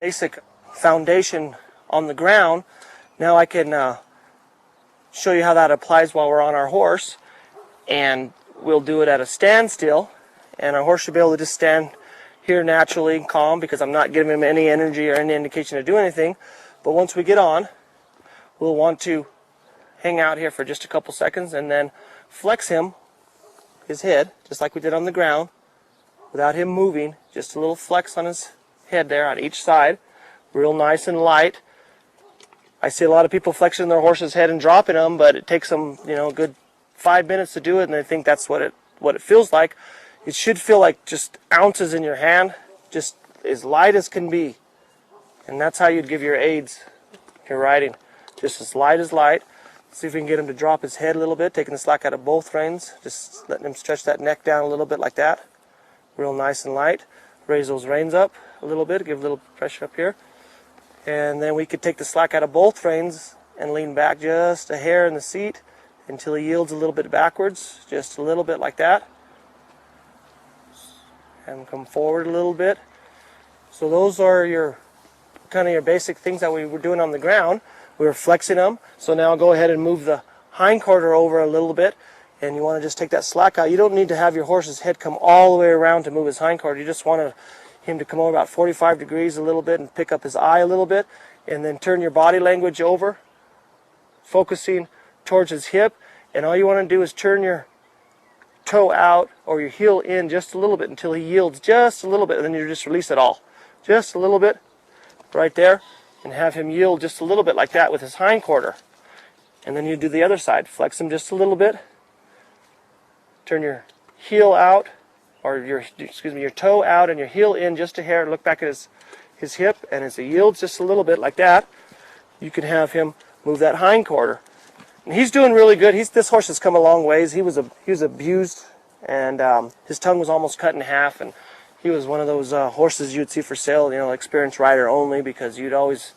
basic foundation on the ground. Now I can show you how that applies while we're on our horse, and we'll do it at a standstill, and our horse should be able to just stand here naturally and calm because I'm not giving him any energy or any indication to do anything. But once we get on, we'll want to hang out here for just a couple seconds and then flex his head, just like we did on the ground, without him moving. Just a little flex on his head there on each side, real nice and light. I see a lot of people flexing their horse's head and dropping them, but it takes them, a good 5 minutes to do it, and they think that's what it feels like. It should feel like just ounces in your hand, just as light as can be. And that's how you'd give your aids if you're riding. Just as light as light. See if we can get him to drop his head a little bit, taking the slack out of both reins. Just letting him stretch that neck down a little bit like that. Real nice and light. Raise those reins up a little bit, give a little pressure up here. And then we could take the slack out of both reins and lean back just a hair in the seat until he yields a little bit backwards, just a little bit like that. And come forward a little bit. So those are your kind of your basic things that we were doing on the ground. We were flexing them. So now go ahead and move the hind quarter over a little bit, and you want to just take that slack out. You don't need to have your horse's head come all the way around to move his hind quarter. You just want him to come over about 45 degrees a little bit and pick up his eye a little bit, and then turn your body language over, focusing towards his hip. And all you want to do is turn your toe out or your heel in just a little bit until he yields just a little bit, and then you just release it all. Just a little bit right there, and have him yield just a little bit like that with his hind quarter. And then you do the other side. Flex him just a little bit. Turn your heel out, or your toe out and your heel in just a hair. Look back at his hip, and as he yields just a little bit like that, you can have him move that hind quarter. And he's doing really good. This horse has come a long ways. He was abused, and his tongue was almost cut in half, and he was one of those horses you'd see for sale, experienced rider only, because you'd always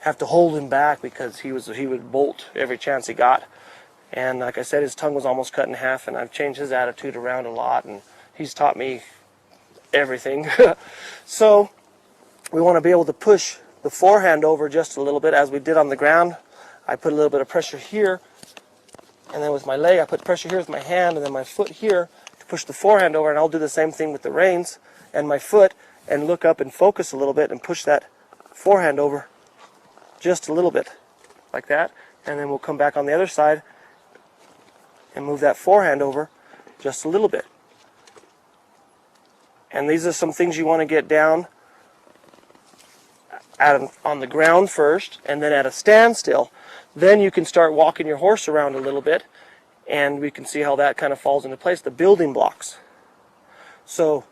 have to hold him back because he would bolt every chance he got. And like I said, his tongue was almost cut in half, and I've changed his attitude around a lot, and he's taught me everything. So we want to be able to push the forehand over just a little bit as we did on the ground. I put a little bit of pressure here, and then with my leg I put pressure here with my hand, and then my foot here to push the forehand over, and I'll do the same thing with the reins and my foot, and look up and focus a little bit and push that forehand over just a little bit like that. And then we'll come back on the other side and move that forehand over just a little bit. And these are some things you want to get down on the ground first, and then at a standstill. Then you can start walking your horse around a little bit, and we can see how that kind of falls into place, the building blocks. So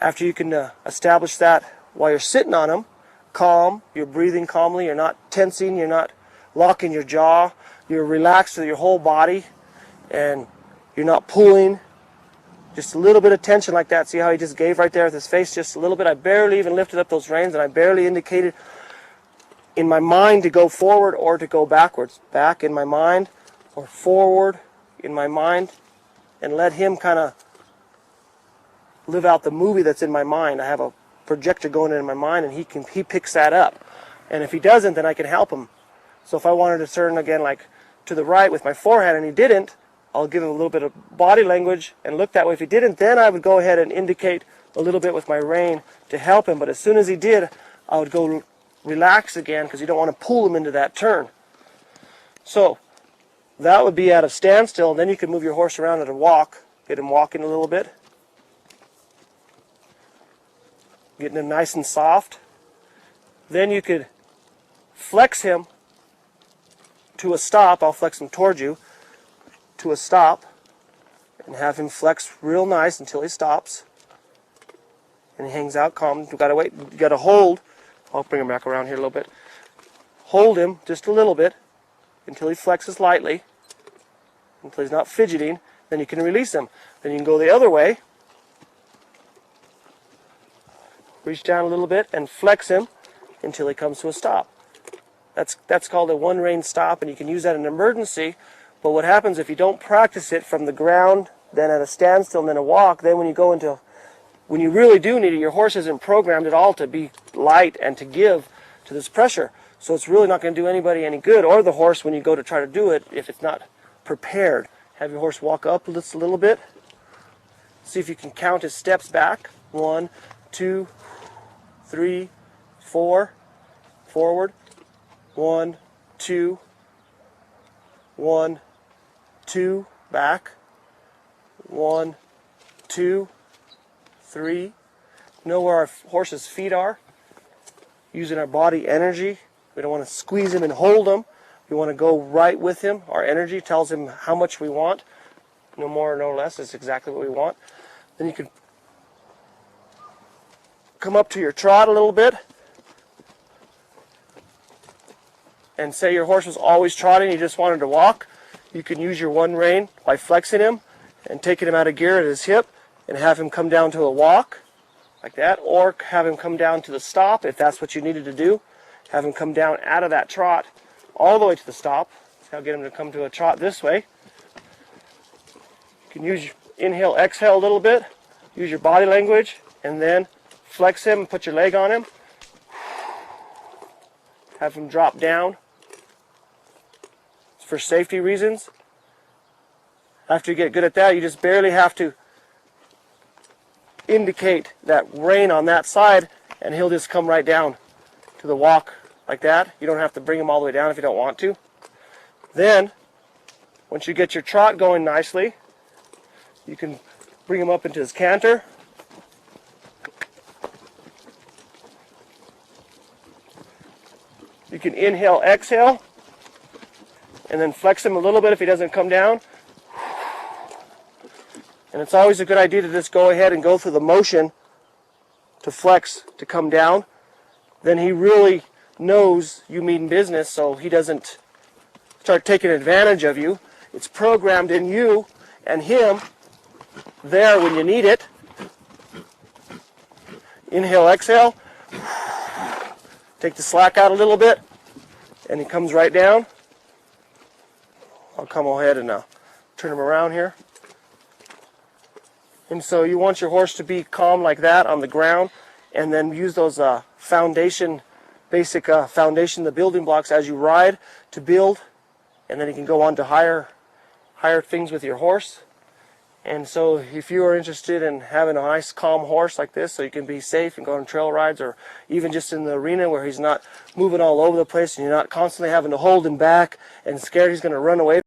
after you can establish that while you're sitting on him, calm, you're breathing calmly, you're not tensing, you're not locking your jaw, you're relaxed with your whole body, and you're not pulling. Just a little bit of tension like that. See how he just gave right there with his face, just a little bit. I barely even lifted up those reins, and I barely indicated in my mind to go forward or to go backwards. Back in my mind or forward in my mind, and let him kind of live out the movie that's in my mind. I have a projector going in my mind, and he picks that up. And if he doesn't, then I can help him. So if I wanted to turn again like to the right with my forehand and he didn't, I'll give him a little bit of body language and look that way. If he didn't, then I would go ahead and indicate a little bit with my rein to help him. But as soon as he did, I would go relax again, because you don't want to pull him into that turn. So that would be at a standstill, and then you can move your horse around at a walk, get him walking a little bit, getting him nice and soft. Then you could flex him to a stop. I'll flex him towards you to a stop, and have him flex real nice until he stops, and he hangs out calm. You gotta wait. You gotta hold. I'll bring him back around here a little bit. Hold him just a little bit until he flexes lightly, until he's not fidgeting. Then you can release him. Then you can go the other way. Reach down a little bit and flex him until he comes to a stop. That's called a one-rein stop, and you can use that in an emergency. But what happens if you don't practice it from the ground, then at a standstill, and then a walk, then when you go into when you really do need it, your horse isn't programmed at all to be light and to give to this pressure. So it's really not going to do anybody any good, or the horse when you go to try to do it, if it's not prepared. Have your horse walk up just a little bit. See if you can count his steps back. 1, 2, 3, 4. Forward. 1, 2. 1, 2. Back. 1, 2, 3. Know where our horse's feet are. Using our body energy. We don't want to squeeze him and hold him. We want to go right with him. Our energy tells him how much we want. No more, no less. It's exactly what we want. Then you can come up to your trot a little bit. And say your horse was always trotting, you just wanted to walk. You can use your one rein by flexing him and taking him out of gear at his hip and have him come down to a walk like that, or have him come down to the stop if that's what you needed to do. Have him come down out of that trot all the way to the stop. Now get him to come to a trot this way. You can use your inhale, exhale a little bit, use your body language, and then flex him and put your leg on him. Have him drop down. For safety reasons. After you get good at that, you just barely have to indicate that rein on that side, and he'll just come right down to the walk like that. You don't have to bring him all the way down if you don't want to. Then, once you get your trot going nicely, you can bring him up into his canter. You can inhale, exhale, and then flex him a little bit if he doesn't come down. And it's always a good idea to just go ahead and go through the motion to flex, to come down. Then he really knows you mean business, so he doesn't start taking advantage of you. It's programmed in you and him there when you need it. Inhale, exhale. Take the slack out a little bit, and he comes right down. I'll come ahead and turn him around here. And so you want your horse to be calm like that on the ground, and then use those basic foundation, the building blocks as you ride to build, and then you can go on to higher things with your horse. And so if you are interested in having a nice calm horse like this so you can be safe and go on trail rides, or even just in the arena where he's not moving all over the place and you're not constantly having to hold him back and scared he's going to run away